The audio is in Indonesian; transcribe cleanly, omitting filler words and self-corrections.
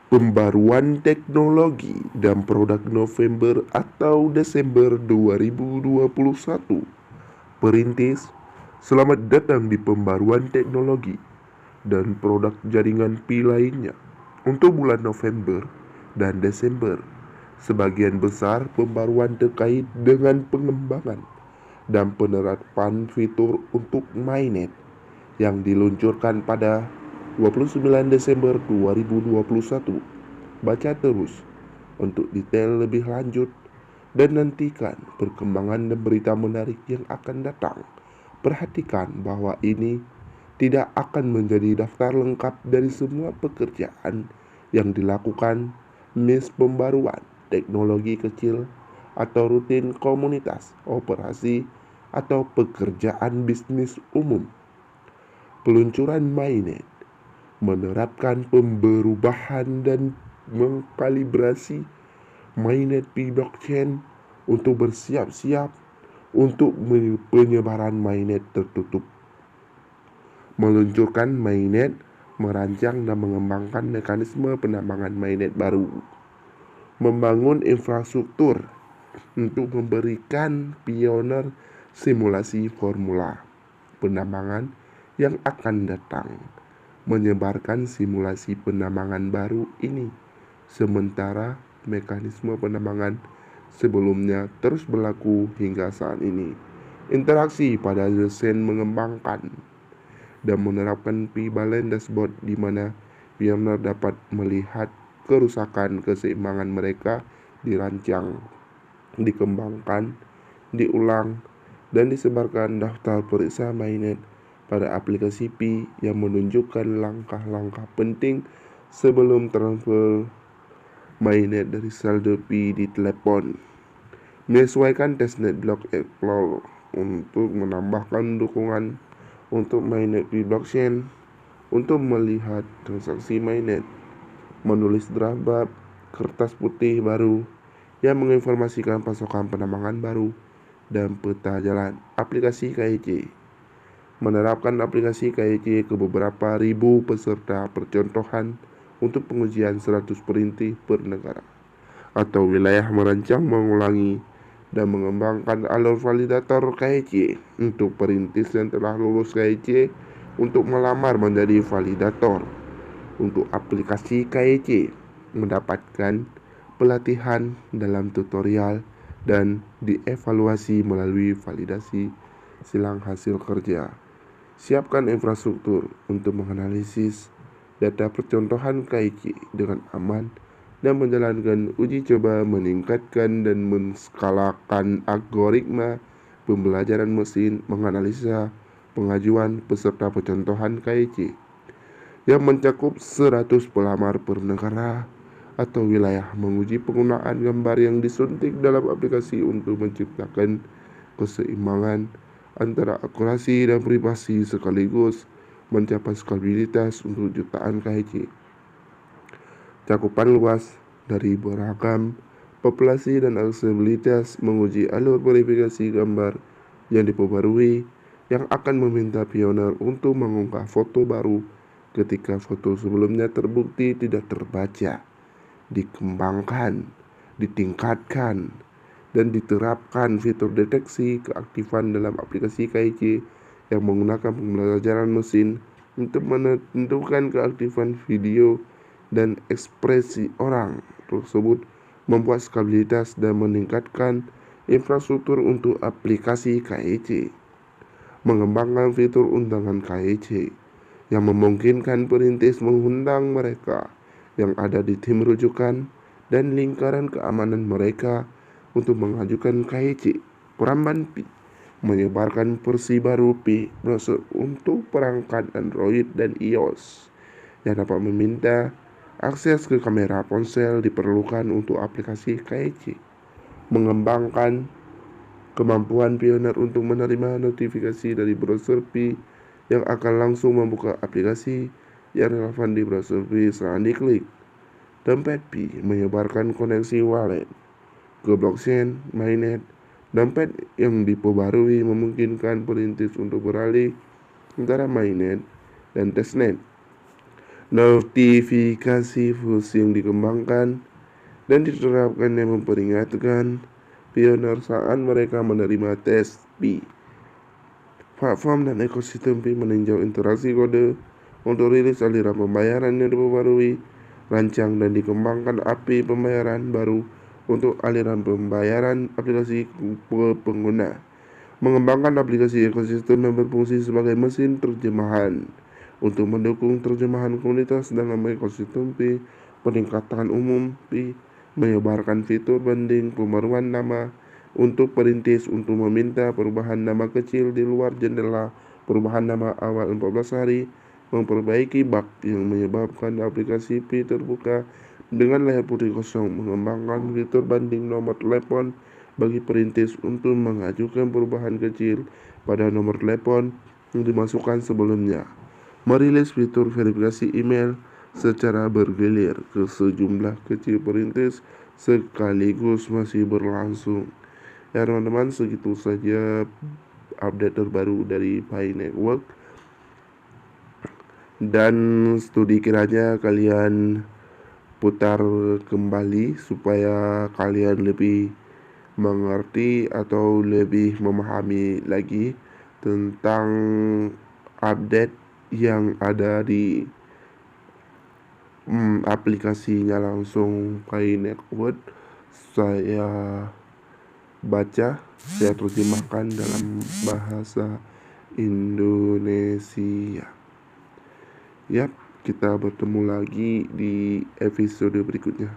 Pembaruan teknologi dan produk November atau Desember 2021. Perintis, selamat datang di pembaruan teknologi dan produk jaringan Pi lainnya. Untuk bulan November dan Desember, sebagian besar pembaruan terkait dengan pengembangan dan penerapan fitur untuk mainnet yang diluncurkan pada 29 Desember 2021. Baca terus untuk detail lebih lanjut dan nantikan perkembangan dan berita menarik yang akan datang. Perhatikan bahwa ini tidak akan menjadi daftar lengkap dari semua pekerjaan yang dilakukan mis pembaruan teknologi kecil atau rutin komunitas, operasi, atau pekerjaan bisnis umum. Peluncuran mainnet menerapkan pemberubahan dan mengkalibrasi mainnet Pi blockchain untuk bersiap-siap untuk penyebaran mainnet tertutup. Meluncurkan mainnet, merancang dan mengembangkan mekanisme penambangan mainnet baru. Membangun infrastruktur untuk memberikan pioner simulasi formula penambangan yang akan datang, menyebarkan simulasi penambangan baru ini, sementara mekanisme penambangan sebelumnya terus berlaku hingga saat ini. Interaksi pada desain mengembangkan dan menerapkan P-Balance dashboard di mana pioner dapat melihat kerusakan keseimbangan mereka dirancang, dikembangkan, diulang, dan disebarkan daftar periksa mainnet pada aplikasi Pi yang menunjukkan langkah-langkah penting sebelum transfer mainnet dari saldo Pi di telepon. Menyesuaikan testnet block explorer untuk menambahkan dukungan untuk mainnet Pi blockchain untuk melihat transaksi mainnet. Menulis draft bab kertas putih baru yang menginformasikan pasokan penambangan baru dan peta jalan aplikasi KIC. Menerapkan aplikasi KIC ke beberapa ribu peserta percontohan untuk pengujian 100 perintih per negara atau wilayah. Merancang, mengulangi, dan mengembangkan alur validator KIC untuk perintis yang telah lulus KIC untuk melamar menjadi validator untuk aplikasi KIC, mendapatkan pelatihan dalam tutorial dan dievaluasi melalui validasi silang hasil kerja. Siapkan infrastruktur untuk menganalisis data percontohan KIC dengan aman dan menjalankan uji coba, meningkatkan dan menskalakan algoritma pembelajaran mesin menganalisa pengajuan peserta percontohan KIC yang mencakup 100 pelamar per negara atau wilayah, menguji penggunaan gambar yang disuntik dalam aplikasi untuk menciptakan keseimbangan antara akurasi dan privasi sekaligus mencapai skalabilitas untuk jutaan KIC. Cakupan luas dari beragam populasi dan aksesibilitas, menguji alur verifikasi gambar yang diperbarui yang akan meminta pioner untuk mengunggah foto baru ketika foto sebelumnya terbukti tidak terbaca, dikembangkan, ditingkatkan, dan diterapkan fitur deteksi keaktifan dalam aplikasi KIC yang menggunakan pembelajaran mesin untuk menentukan keaktifan video dan ekspresi orang tersebut, membuat skabilitas dan meningkatkan infrastruktur untuk aplikasi KIC. Mengembangkan fitur undangan KIC yang memungkinkan perintis mengundang mereka yang ada di tim rujukan dan lingkaran keamanan mereka untuk mengajukan KIC. Peramban Pi menyebarkan versi baru Pi browser untuk perangkat Android dan iOS yang dapat meminta akses ke kamera ponsel diperlukan untuk aplikasi KIC. Mengembangkan kemampuan pioner untuk menerima notifikasi dari browser Pi yang akan langsung membuka aplikasi yang relevan di browser Pi setelah diklik. Dompet Pi menyebarkan koneksi wallet ke blockchain mainnet. Dompet yang diperbarui memungkinkan perintis untuk beralih antara mainnet dan testnet Notifikasi fungsi yang dikembangkan dan diterapkan yang memperingatkan pioner saat mereka menerima tes Pi. Platform dan ekosistem Pi meninjau interaksi kode untuk rilis aliran pembayaran yang diperbarui, rancang dan dikembangkan API pembayaran baru untuk aliran pembayaran aplikasi pengguna, mengembangkan aplikasi ekosistem yang berfungsi sebagai mesin terjemahan untuk mendukung terjemahan komunitas dalam ekosistem Pi, peningkatan umum Pi, menyebarkan fitur banding pembaruan nama untuk perintis untuk meminta perubahan nama kecil di luar jendela perubahan nama awal 14 hari, memperbaiki bug yang menyebabkan aplikasi Pi terbuka dengan layar putih kosong, mengembangkan fitur banding nomor telepon bagi perintis untuk mengajukan perubahan kecil pada nomor telepon yang dimasukkan sebelumnya, merilis fitur verifikasi email secara bergilir ke sejumlah kecil perintis sekaligus masih berlangsung. Ya teman-teman, segitu saja update terbaru dari Pi Network, dan studi kiranya kalian putar kembali supaya kalian lebih mengerti atau lebih memahami lagi tentang update yang ada di aplikasinya langsung Pi Network. Saya baca, saya terjemahkan dalam bahasa Indonesia. Yap, kita bertemu lagi di episode berikutnya.